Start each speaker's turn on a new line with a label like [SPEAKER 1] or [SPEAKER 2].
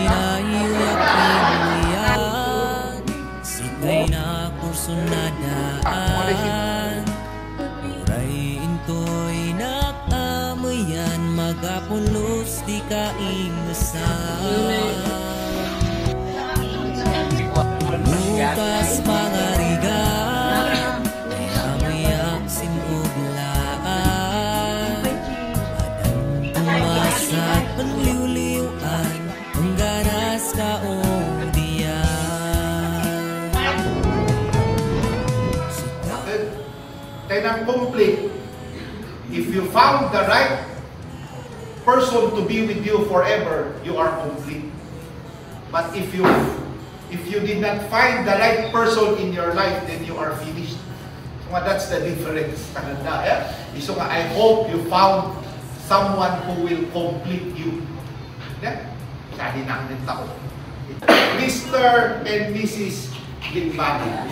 [SPEAKER 1] pinahiyakin sikay na kurso na daan uray intoy nakamuyan magapulos di kaingasan bukas pangarigan mayamoyak simuglaan adang tumasat panliw-liwan pangganas kaodiyan
[SPEAKER 2] Tenang complete. If you found the right person to be with you forever, you are complete. But if you did not find the right person in your life, then you are finished. So that's the difference. So I hope you found someone who will complete you. Mr. and Mrs. Limbani.